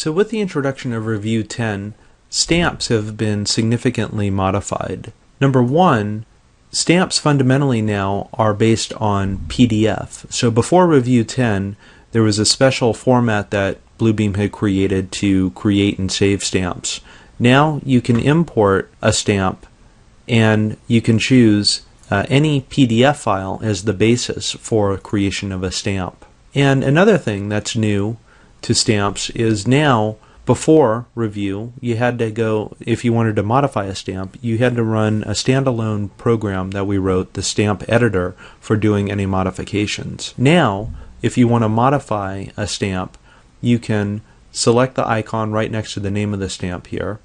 So with the introduction of Revu 10, stamps have been significantly modified. Number one, stamps fundamentally now are based on PDF. So before Revu 10, there was a special format that Bluebeam had created to create and save stamps. Now you can import a stamp and you can choose any PDF file as the basis for creation of a stamp. And another thing that's new to stamps is now, before Revu, you had to go, if you wanted to modify a stamp, you had to run a standalone program that we wrote, the stamp editor, for doing any modifications. Now, if you want to modify a stamp, you can select the icon right next to the name of the stamp here.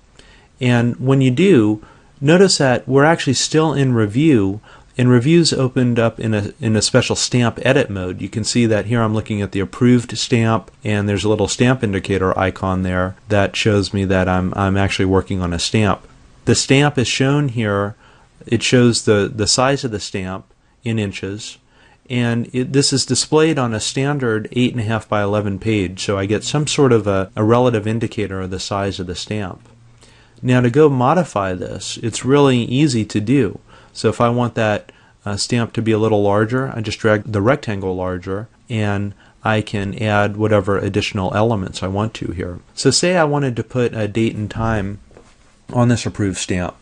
And when you do, notice that we're actually still in Revu, and Revu's opened up in a special stamp edit mode. You can see that here I'm looking at the approved stamp, and there's a little stamp indicator icon there that shows me that I'm actually working on a stamp. The stamp is shown here. It shows the size of the stamp in inches, and this is displayed on a standard 8.5 by 11 page, so I get some sort of a relative indicator of the size of the stamp. Now to go modify this, it's really easy to do. So if I want that stamp to be a little larger, I just drag the rectangle larger and I can add whatever additional elements I want to here. So say I wanted to put a date and time on this approved stamp.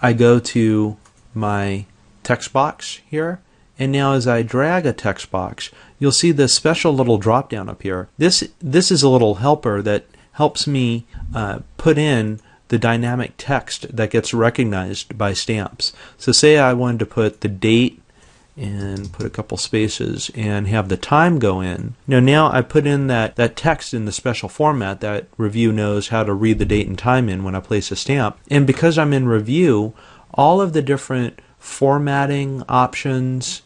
I go to my text box here, and now as I drag a text box, you'll see this special little drop down up here. This is a little helper that helps me put in the dynamic text that gets recognized by stamps. So say I wanted to put the date and put a couple spaces and have the time go in. Now I put in that text in the special format that Revu knows how to read the date and time in when I place a stamp. And because I'm in Revu, all of the different formatting options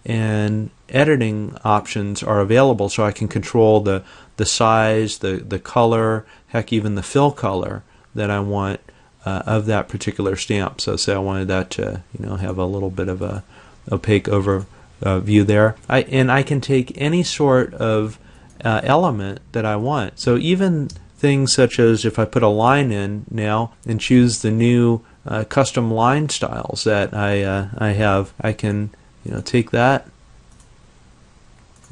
and editing options are available, so I can control the size, the color, heck, even the fill color that I want of that particular stamp. So say I wanted that to have a little bit of a opaque view there. And I can take any sort of element that I want. So even things such as if I put a line in now and choose the new custom line styles that I have, I can take that,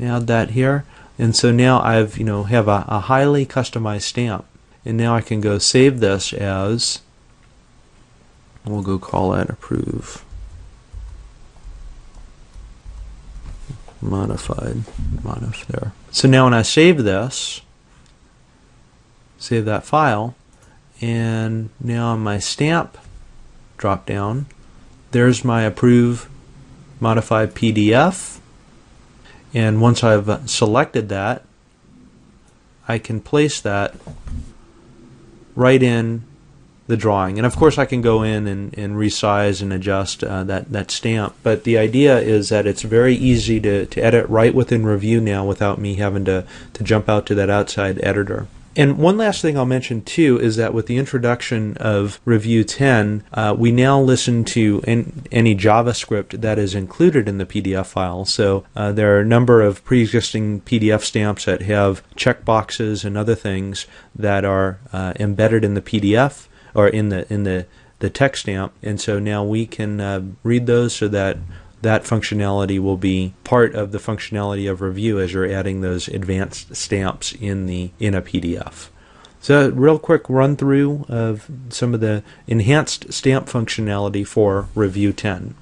add that here, and so now I've have a highly customized stamp. And now I can go save this as, we'll go call it approve modified there. So now when I save this, save that file, and now on my stamp drop down, there's my approve modified PDF. And once I've selected that, I can place that right in the drawing. And of course I can go in and resize and adjust that stamp. But the idea is that it's very easy to edit right within Revu now without me having to jump out to that outside editor. And one last thing I'll mention too is that with the introduction of Revu 10, we now listen to any JavaScript that is included in the PDF file. So there are a number of pre-existing PDF stamps that have checkboxes and other things that are embedded in the PDF or in the text stamp. And so now we can read those so that functionality will be part of the functionality of Revu as you're adding those advanced stamps in a PDF. So a real quick run through of some of the enhanced stamp functionality for Revu 10.